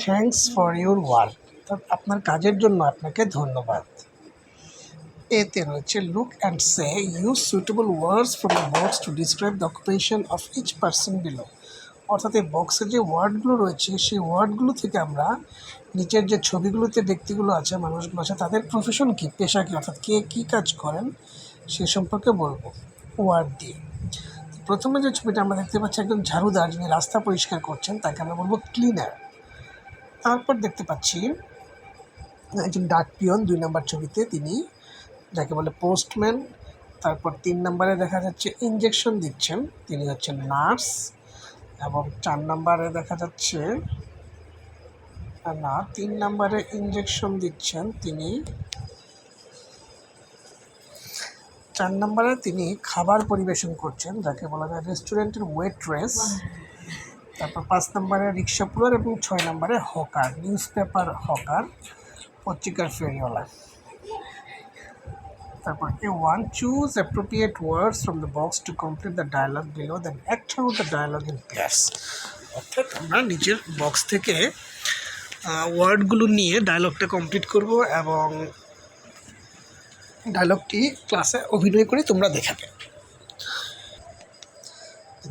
Thanks for your work, অর্থাৎ আপনার কাজের জন্য আপনাকে ধন্যবাদ। এতে রয়েছে look and say use suitable words from the box to describe the occupation of each person below. অর্থাৎ এই বক্সে যে ওয়ার্ডগুলো রয়েছে সেই ওয়ার্ডগুলো থেকে আমরা নিচের যে ছবিগুলোতে ব্যক্তিগুলো আছে, মানুষগুলো আছে, তাদের প্রফেশন কী, পেশা কী, অর্থাৎ কে কী কাজ করেন সে সম্পর্কে বলবো ওয়ার্ড দিয়ে। প্রথমে যে ছবিটা আমরা দেখতে পাচ্ছি, একজন ঝাড়ুদার যিনি রাস্তা পরিষ্কার করছেন তাকে আমরা বলবো ক্লিনার। তারপর দেখতে পাচ্ছি একজন ডাক পিয়ন 2 নম্বর ছবিতে, তিনি যাকে বলে পোস্টম্যান। তারপর 3 নম্বরে দেখা যাচ্ছে ইঞ্জেকশন দিচ্ছেন, তিনি হচ্ছেন নার্স। এবং 4 নম্বরে দেখা যাচ্ছে 3 নম্বরে ইঞ্জেকশন দিচ্ছেন তিনি, 4 নম্বরে তিনি খাবার পরিবেশন করছেন যাকে বলা যায় রেস্টুরেন্টের ওয়েট্রেস। তারপর 5 নম্বরে রিক্সা পুলার এবং 6 নম্বরে হকার, নিউজ পেপার হকার, পত্রিকার ফেরিওয়ালা। তারপর A1, choose appropriate words from the box to complete the dialogue below, then act out the dialogue in pairs. অর্থাৎ আমরা নিজের বক্স থেকে ওয়ার্ডগুলো নিয়ে ডায়লগটা কমপ্লিট করব এবং ডায়লগটি ক্লাসে অভিনয় করে তোমরা দেখাবে।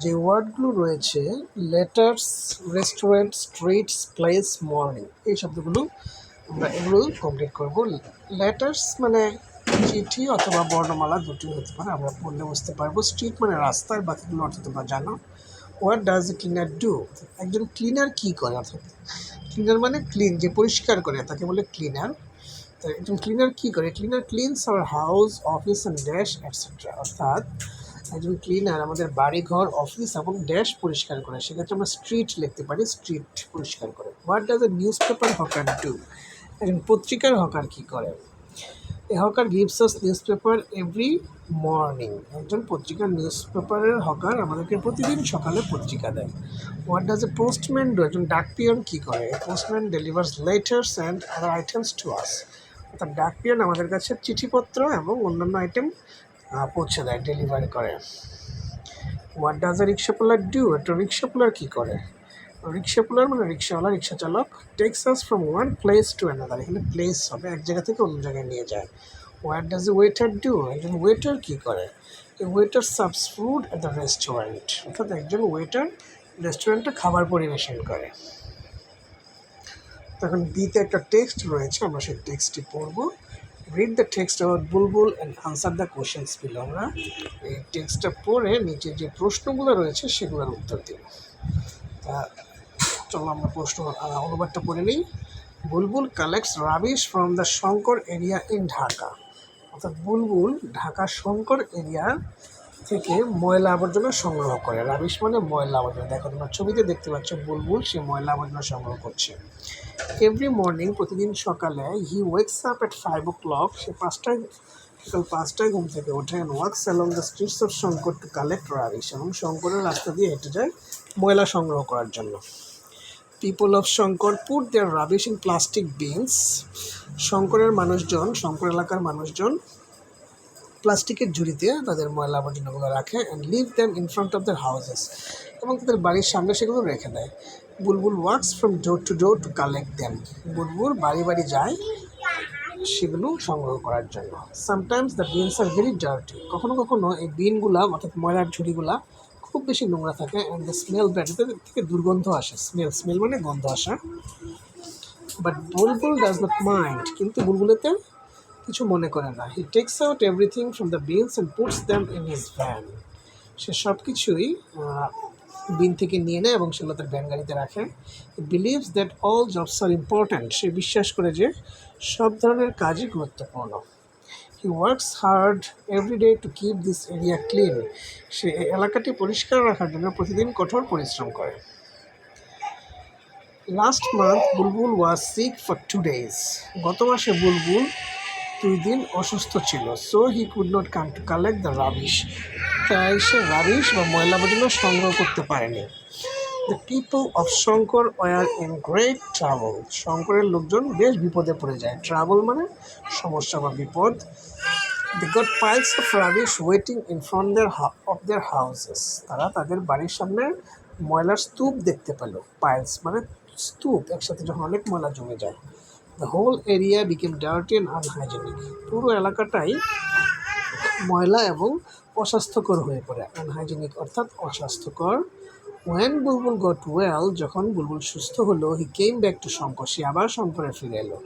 যে ওয়ার্ডগুলো রয়েছে letters, restaurant, streets, place, morning, এই শব্দগুলো আমরা এগুলো কমপ্লিট করব। লেটার্স মানে চিঠি অথবা বর্ণমালা, দুটি হতে পারে, আমরা পড়লে বুঝতে পারবো। স্ট্রিট মানে রাস্তার, বাকিগুলো অর্থ তোমরা জানো। What does A cleaner do, একজন ক্লিনার কী করে, অর্থাৎ ক্লিনার মানে ক্লিন, যে পরিষ্কার করে তাকে বলে ক্লিনার। তো একজন ক্লিনার কী করে, cleaner cleans our house, office and dash etcetera. অর্থাৎ একজন ক্লিনার আমাদের বাড়ি, ঘর, অফিস এবং ড্যাশ পরিষ্কার করে, সেক্ষেত্রে আমরা স্ট্রিট লিখতে পারি, স্ট্রিট পরিষ্কার করে। What does a newspaper hawker do, একজন পত্রিকার হকার কী করে। A hawker gives us newspaper every morning, একজন পত্রিকার নিউজ পেপারের হকার আমাদেরকে প্রতিদিন সকালে পত্রিকা দেয়। What does A postman do, একজন ডাক পিয়ন কী করে। Postman delivers letters and other items to us, অর্থাৎ ডাক পিয়ন আমাদের কাছে চিঠিপত্র এবং অন্যান্য আইটেম পৌঁছে দেয়, ডেলিভারি করে। What does a rickshaw puller do, একটা রিক্সা পুলার কী করে। রিক্সা পুলার মানে রিক্সাওয়ালা, রিক্সা চালক। Takes us from one place to another, এখানে প্লেস হবে, এক জায়গা থেকে অন্য জায়গায় নিয়ে যায়। What does a waiter do, একজন ওয়েটার কী করে। A waiter serves food at the restaurant, অর্থাৎ একজন ওয়েটার রেস্টুরেন্টে খাবার পরিবেশন করে। তখন বিতে একটা টেক্সট রয়েছে, আমরা সেই টেক্সটটি পড়ব। Read the text about Bulbul and answer the questions below, আমরা এই টেক্সটটা পড়ে নিচে যে প্রশ্নগুলো রয়েছে সেগুলোর উত্তর দেব। চলো আমরা প্রশ্ন অনুবাদটা পড়ে নিই। Bulbul collects rubbish from the Shankar area in Dhaka, অর্থাৎ বুলবুল ঢাকা শঙ্কর এরিয়া থেকে ময়লা আবর্জনা সংগ্রহ করে। রাবিশ মানে ময়লা আবর্জনা, দেখো তোমরা ছবিতে দেখতে পাচ্ছ বুলবুল সে ময়লা আবর্জনা সংগ্রহ করছে। এভরি মর্নিং, প্রতিদিন সকালে, হি ওয়েকস আপ অ্যাট 5 o'clock, সে সকাল 5টায় ঘুম থেকে ওঠে। And wax along the streets of Shankar to collect rubbish, এবং শঙ্করের রাস্তা দিয়ে হেঁটে যায় ময়লা সংগ্রহ করার জন্য। People of Shankar put their rubbish in plastic bins, শঙ্করের মানুষজন, শঙ্কর এলাকার মানুষজন প্লাস্টিকের ঝুড়িতে তাদের ময়লা আবর্জনাগুলো রাখে। And leave them in front of their houses, এবং তাদের বাড়ির সামনে সেগুলো রেখে দেয়। Bulbul works from door to collect them, Bulbul বাড়ি বাড়ি যায় সেগুলো সংগ্রহ করার জন্য। Sometimes the bins are very dirty, কখনো কখনো এই বিনগুলা অর্থাৎ ময়লার ঝুড়িগুলা খুব বেশি নোংরা থাকে। অ্যান্ড দ্য স্মেল ব্যাড, থেকে দুর্গন্ধ আসে, স্মেল মানে গন্ধ আসা। But Bulbul does not mind, কিন্তু বুলবুলেতে কিছু মনে করে না। He takes out everything from the bins and puts them in his van, সে সব কিছুই বিন থেকে নিয়ে নেয় এবং সেগুলো তার ভ্যান গাড়িতে রাখে। He believes that all jobs are important, সে বিশ্বাস করে যে সব ধরনের কাজই গুরুত্বপূর্ণ। He works hard every day to keep this area clean, সে এলাকাটি পরিষ্কার রাখার জন্য প্রতিদিন কঠোর পরিশ্রম করে। Last month Bulbul was sick for 2 days, গত মাসে বুলবুল 2 দিন অসুস্থ ছিল। So he could not come to collect the rubbish, তাই সে রাবিশ বা ময়লা আবর্জনা সংগ্রহ করতে পারেনি। The people of Shankar were in great trouble, শঙ্করের লোকজন বেশ বিপদে পড়ে যায়। ট্রাভেল মানে সমস্যা বা বিপদ। They got piles of rubbish waiting in front of their houses, তারা তাদের বাড়ির সামনে ময়লার স্তূপ দেখতে পেল। পাইলস মানে স্তূপ একসাথে যখন অনেক ময়লা জমে যায়, the whole area became dirty and unhygienic, পুরো এলাকাটাই ময়লা এবং অস্বাস্থ্যকর হয়ে পড়ে। আনহাইজেনিক অর্থাৎ অস্বাস্থ্যকর। ওয়েন বুলবুল গট ওয়েল, যখন বুলবুল সুস্থ হলো, he came back to Shankar, সে আবার শঙ্করে ফিরে এলো।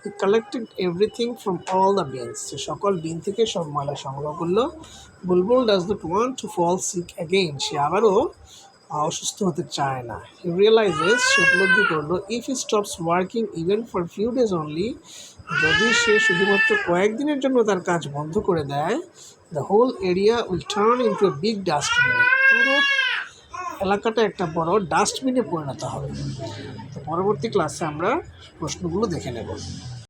He collected everything from all the bins, সে সকল বিন থেকে সব ময়লা সংগ্রহ করলো। Bulbul does not want to fall sick again, সে আবারও অসুস্থ হতে চায় না। হি রিয়েলাইজেস, সে উপলব্ধি করলো, if he stops working even for few days only, যদি সে শুধুমাত্র কয়েকদিনের জন্য তার কাজ বন্ধ করে দেয়, the whole area will turn into a big dustbin, পুরো এলাকাটা একটা বড় ডাস্টবিনে পরিণত হবে। তো পরবর্তী ক্লাসে আমরা প্রশ্নগুলো দেখে নেব।